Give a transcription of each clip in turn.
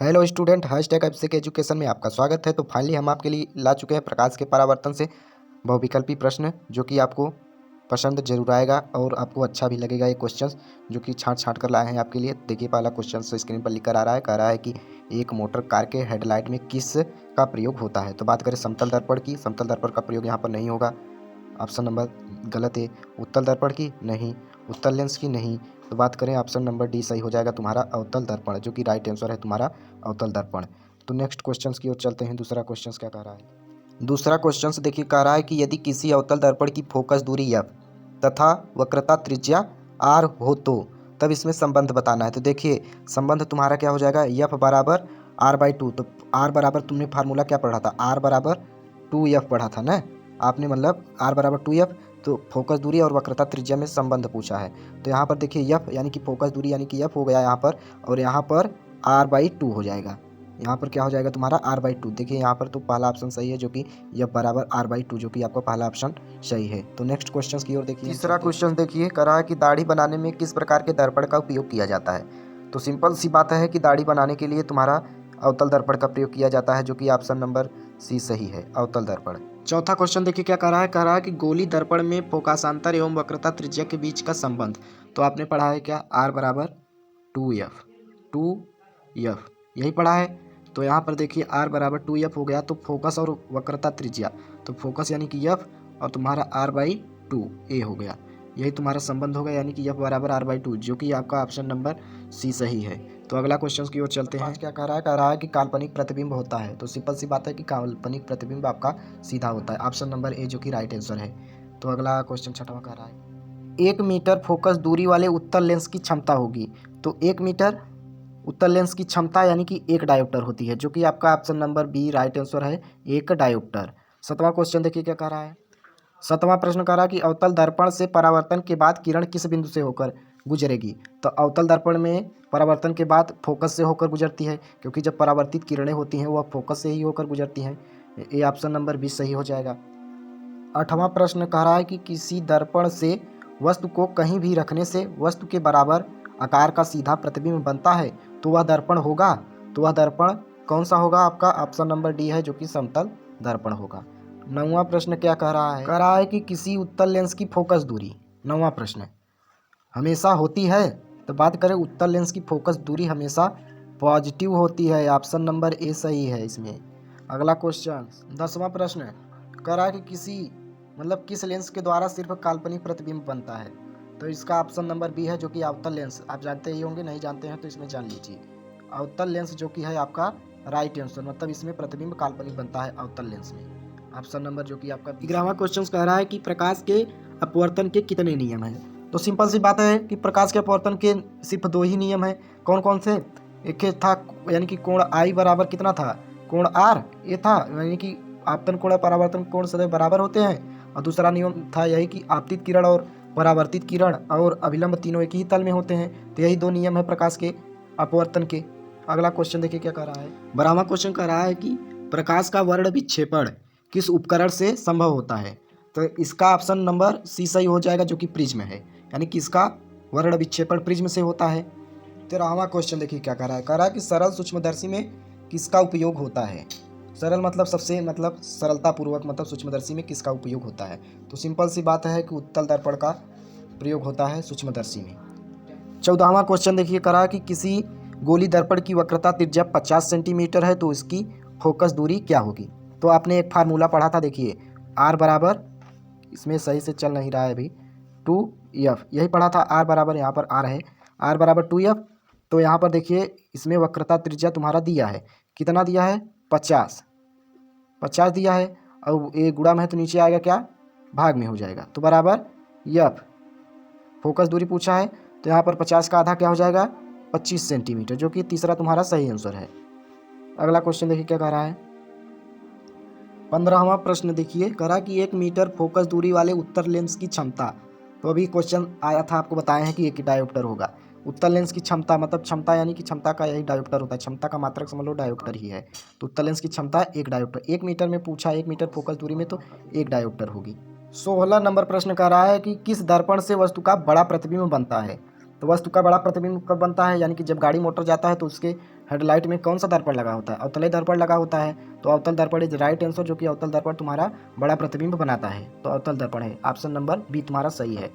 Hello student, hashtag एप्सिक education में आपका स्वागत है। तो फाइनली हम आपके लिए ला चुके हैं प्रकाश के परावर्तन से बहुविकल्पी प्रश्न, जो कि आपको पसंद जरूर आएगा और आपको अच्छा भी लगेगा। ये क्वेश्चंस जो कि छांट कर लाए हैं आपके लिए। देखिए, पहला क्वेश्चन स्क्रीन पर लिख कर आ रहा है। कह रहा है कि एक मोटर कार के हेडलाइट में किस का प्रयोग होता है। तो बात करें समतल दर्पण की, समतल दर्पण का प्रयोग यहाँ पर नहीं होगा। ऑप्शन नंबर गलत है। उत्तल दर्पण की नहीं, उत्तल लेंस की नहीं। तो बात करें ऑप्शन नंबर डी सही हो जाएगा तुम्हारा अवतल दर्पण, जो कि राइट आंसर है तुम्हारा अवतल दर्पण। तो नेक्स्ट क्वेश्चन की ओर चलते हैं। दूसरा क्वेश्चन क्या कह रहा है। दूसरा क्वेश्चन देखिए, कह रहा है कि यदि किसी अवतल दर्पण की फोकस दूरी f तथा वक्रता त्रिज्या r हो तो तब इसमें संबंध बताना है। तो देखिए, संबंध तुम्हारा क्या हो जाएगा, f बराबर r/2। तो r बराबर तुमने फार्मूला क्या पढ़ा था, r बराबर 2f पढ़ा था ना आपने, मतलब r बराबर 2f। तो फोकस दूरी और वक्रता त्रिज्या में संबंध पूछा है। तो यहाँ पर देखिए f यानी कि फोकस दूरी यानी कि f हो गया यहाँ पर, और यहाँ पर r/2 हो जाएगा। यहाँ पर क्या हो जाएगा तुम्हारा r/2। देखिए यहाँ पर तो पहला ऑप्शन सही है, जो कि f बराबर r/2, जो कि आपका पहला ऑप्शन सही है। तो नेक्स्ट क्वेश्चन की ओर देखिए। तीसरा क्वेश्चन देखिए, कह रहा है कि दाढ़ी बनाने में किस प्रकार के दर्पण का उपयोग किया जाता है। तो सिंपल सी बात है कि दाढ़ी बनाने के लिए तुम्हारा अवतल दर्पण का प्रयोग किया जाता है, जो कि ऑप्शन नंबर सी सही है, अवतल दर्पण। चौथा क्वेश्चन देखिए क्या कह रहा है कि गोली दर्पण में फोकासांतर एवं वक्रता त्रिज्या के बीच का संबंध। तो आपने पढ़ा है क्या, r बराबर 2f, 2f यही पढ़ा है। तो यहाँ पर देखिए r बराबर 2f हो गया। तो फोकस और वक्रता त्रिज्या, तो फोकस यानी कि f और तुम्हारा r/2 a हो गया। यही तुम्हारा संबंध होगा, यानी कि f बराबर r/2, जो कि आपका ऑप्शन नंबर सी सही है। तो अगला क्वेश्चन की ओर चलते हैं। क्या कह रहा है कि काल्पनिक प्रतिबिंब होता है। तो सिंपल सी बात है कि काल्पनिक प्रतिबिंब आपका सीधा होता है, ऑप्शन नंबर ए, जो कि राइट आंसर है। तो अगला क्वेश्चन छठवां कह रहा है 1 मीटर फोकस दूरी वाले उत्तल लेंस की क्षमता होगी। तो 1 मीटर उत्तल लेंस की क्षमता यानी कि एक डायोप्टर होती है, जो कि आपका option number B right answer है, एक डायोप्टर। सातवां क्वेश्चन देखिए क्या कह रहा है। सातवां प्रश्न कह रहा है कि अवतल दर्पण से परावर्तन के बाद किरण किस बिंदु से होकर गुजरेगी। तो अवतल दर्पण में परावर्तन के बाद फोकस से होकर गुजरती है, क्योंकि जब परावर्तित किरणें होती हैं वह फोकस से ही होकर गुजरती हैं। ये ऑप्शन नंबर 20 सही हो जाएगा। आठवां प्रश्न कह रहा है कि किसी दर्पण से वस्तु को कहीं भी रखने से वस्तु के बराबर आकार का सीधा प्रतिबिंब बनता है, तो वह दर्पण होगा। तो वह दर्पण कौन सा होगा, आपका ऑप्शन नंबर डी है, जो कि समतल दर्पण होगा। नौवां प्रश्न क्या कह रहा है, कह रहा है कि किसी उत्तल लेंस की फोकस दूरी, नौवां प्रश्न, हमेशा होती है। तो बात करें उत्तल लेंस की फोकस दूरी हमेशा पॉजिटिव होती है, ऑप्शन नंबर ए सही है इसमें। अगला क्वेश्चन 10वां प्रश्न कह रहा है कि किस लेंस के द्वारा सिर्फ काल्पनिक प्रतिबिंब बनता है। तो इसका ऑप्शन नंबर बी है, जो कि अवतल लेंस। आप जानते ही होंगे, नहीं जानते हैं तो इसमें जान लीजिए। अवतल लेंस जो कि है आपका राइट आंसर, मतलब इसमें प्रतिबिंब काल्पनिक बनता है अवतल लेंस में, ऑप्शन नंबर जो कि आपका 11वां क्वेश्चन कह रहा है कि प्रकाश के अपवर्तन के कितने नियम हैं। तो सिंपल सी बात है कि प्रकाश के अपवर्तन के सिर्फ 2 ही नियम हैं। कौन कौन से, एक था यानी कि कोण आई बराबर कितना था, कोण आर, ये था यानी कि आपतन कोण और परावर्तन कोण सदैव बराबर होते हैं। और दूसरा नियम था यही कि आपतित किरण और परावर्तित किरण और अभिलंब तीनों एक ही तल में होते हैं। तो यही 2 नियम है प्रकाश के अपवर्तन के। अगला क्वेश्चन देखिए क्या कह रहा है। 12वां क्वेश्चन कह रहा है कि प्रकाश का वर्ण विक्षेपण किस उपकरण से संभव होता है। तो इसका ऑप्शन नंबर सी सही हो जाएगा, जो कि प्रिज्म है, यानी कि इसका वर्ण विक्षेपण प्रिज्म से होता है। 13वां क्वेश्चन देखिए क्या कह रहा है। कह रहा है कि सरल सूक्ष्मदर्शी में किसका उपयोग होता है। सरल मतलब सबसे सरलता पूर्वक, मतलब सूक्ष्मदर्शी में किसका उपयोग होता है। तो सिंपल सी बात है कि उत्तल दर्पण का प्रयोग होता है सूक्ष्मदर्शी में। 14वां क्वेश्चन देखिए कह रहा है कि किसी गोली दर्पण की वक्रता त्रिज्या 50 सेंटीमीटर है, तो इसकी फोकस दूरी क्या होगी। तो आपने एक फार्मूला पढ़ा था, देखिए r बराबर, इसमें सही से चल नहीं रहा है अभी, 2f यही पढ़ा था। r बराबर, यहाँ पर r है, r बराबर 2f। तो यहाँ पर देखिए इसमें वक्रता त्रिज्या तुम्हारा दिया है, कितना दिया है, 50 दिया है। और ये गुणा में है तो नीचे आएगा क्या, भाग में हो जाएगा। तो बराबर f, फोकस दूरी पूछा है, तो यहाँ पर 50 का आधा क्या हो जाएगा, 25 सेंटीमीटर, जो कि तीसरा तुम्हारा सही आंसर है। अगला क्वेश्चन देखिए क्या कह रहा है। 15वां प्रश्न देखिए, कह रहा कि 1 मीटर फोकस दूरी वाले उत्तल लेंस की क्षमता। तो अभी क्वेश्चन आया था, आपको बताए हैं कि एक डायोप्टर होगा। उत्तल लेंस की क्षमता, मतलब क्षमता यानी कि क्षमता का यही डायोप्टर होता है, क्षमता का मात्रक समझ लो डायोप्टर ही है। तो उत्तल लेंस की क्षमता एक डायोप्टर, 1 मीटर में पूछा, 1 मीटर फोकस दूरी में, तो एक डायोप्टर होगी। 16 नंबर प्रश्न कह रहा है कि किस दर्पण से वस्तु का बड़ा प्रतिबिंब बनता है। तो वस्तु का बड़ा प्रतिबिंब कब बनता है, यानी कि जब गाड़ी मोटर जाता है तो उसके हेडलाइट में कौन सा दर्पण लगा होता है? अवतल दर्पण लगा होता है। तो अवतल दर्पण इज राइट आंसर, जो कि अवतल दर्पण तुम्हारा बड़ा प्रतिबिंब बनाता है, तो अवतल दर्पण है। ऑप्शन नंबर बी तुम्हारा सही है।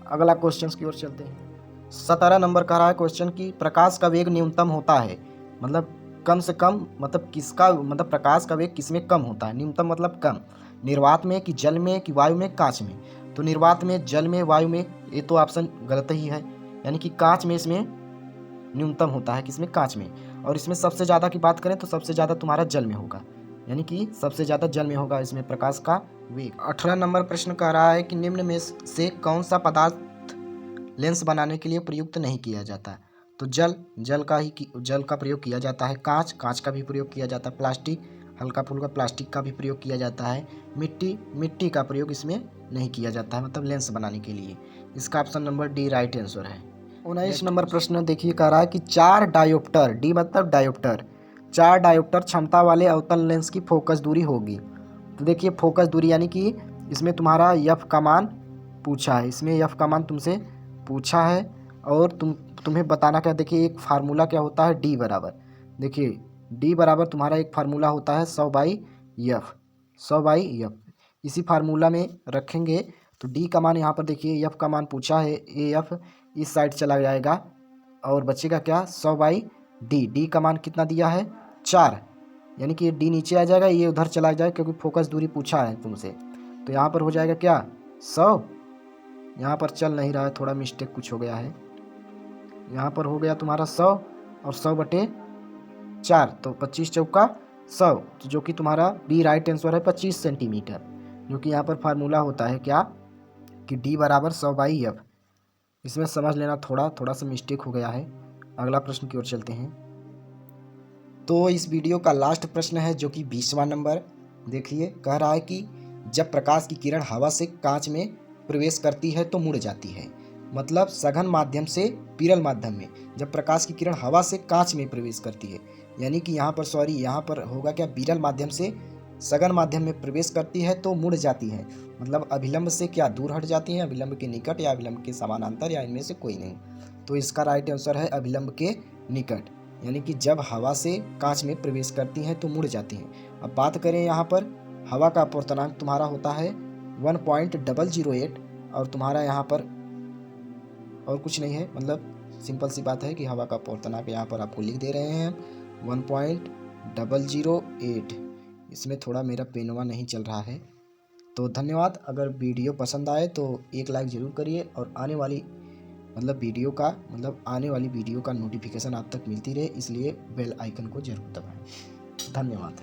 अगला क्वेश्चन की ओर चलते हैं। 17 नंबर का रहा है क्वेश्चन की प्रकाश का वेग न्यूनतम होता है, मतलब कम से कम, मतलब किसका, मतलब प्रकाश का वेग किसमें कम होता है? न्यूनतम मतलब कम। निर्वात में कि जल में कि वायु में, कांच में? तो निर्वात में, जल में, वायु में, ये तो ऑप्शन गलत ही है, यानी कि कांच में इसमें न्यूनतम होता है। किसमें? कांच में। और इसमें सबसे ज़्यादा की बात करें तो सबसे ज़्यादा तुम्हारा जल में होगा, यानी कि सबसे ज़्यादा जल में होगा इसमें प्रकाश का वेग। 18 नंबर प्रश्न कह रहा है कि निम्न में से कौन सा पदार्थ लेंस बनाने के लिए प्रयुक्त नहीं किया जाता? तो जल का प्रयोग किया जाता है। कांच का भी प्रयोग किया जाता है। प्लास्टिक, हल्का फुल्का प्लास्टिक का भी प्रयोग किया जाता है। मिट्टी का प्रयोग इसमें नहीं किया जाता है, मतलब लेंस बनाने के लिए। इसका option number D right answer है। 19 नंबर प्रश्न देखिए, कह रहा है कि 4 डायोप्टर, डी मतलब डायोप्टर, 4 डायोप्टर क्षमता वाले अवतल लेंस की फोकस दूरी होगी। तो देखिए फोकस दूरी, यानी कि इसमें तुम्हारा एफ का मान पूछा है, इसमें एफ का मान तुमसे पूछा है, और तुम्हें बताना क्या, देखिए एक फार्मूला क्या होता है, डी बराबर, देखिए डी बराबर तुम्हारा एक फार्मूला होता है 100/एफ, 100/एफ। इसी फार्मूला में रखेंगे तो डी का मान यहाँ पर देखिए एफ का मान पूछा है, ए एफ इस साइड चला जाएगा और बचेगा क्या, 100/डी। डी का मान कितना दिया है, 4, यानी कि ये डी नीचे आ जाएगा, ये उधर चला जाएगा क्योंकि फोकस दूरी पूछा है तुमसे। तो यहाँ पर हो जाएगा क्या, 100, यहाँ पर चल नहीं रहा है, थोड़ा मिस्टेक कुछ हो गया है, यहाँ पर हो गया तुम्हारा 100 और 100/4, तो 25 चौका 100, जो कि तुम्हारा बी राइट आंसर है 25 सेंटीमीटर, जो कि यहाँ पर फार्मूला होता है क्या, कि डी बराबर 100/एफ। इसमें समझ लेना, थोड़ा सा मिस्टेक हो गया है। अगला प्रश्न की ओर चलते हैं। तो इस वीडियो का लास्ट प्रश्न है, जो कि 20वां नंबर। देखिए कह रहा है कि जब प्रकाश की किरण हवा से कांच में प्रवेश करती है तो मुड़ जाती है, मतलब सघन माध्यम से विरल माध्यम में जब प्रकाश की किरण हवा से कांच में प्रवेश करती है, यानी कि यहाँ पर होगा क्या, विरल माध्यम से सघन माध्यम में प्रवेश करती है तो मुड़ जाती है, मतलब अभिलंब से क्या दूर हट जाती है, अभिलंब के निकट या अभिलंब के समानांतर या इनमें से कोई नहीं। तो इसका राइट आंसर है अभिलंब के निकट, यानी कि जब हवा से कांच में प्रवेश करती हैं तो मुड़ जाती हैं। अब बात करें यहाँ पर, हवा का अपर्तनांक तुम्हारा होता है 1.008, और तुम्हारा यहाँ पर और कुछ नहीं है, मतलब सिंपल सी बात है कि हवा का अपर्तनांक यहाँ पर आपको लिख दे रहे हैं 1.008। इसमें थोड़ा मेरा पेनवा नहीं चल रहा है। तो धन्यवाद। अगर वीडियो पसंद आए तो एक लाइक ज़रूर करिए, और आने वाली वीडियो का नोटिफिकेशन आप तक मिलती रहे, इसलिए बेल आइकन को जरूर दबाएं। धन्यवाद।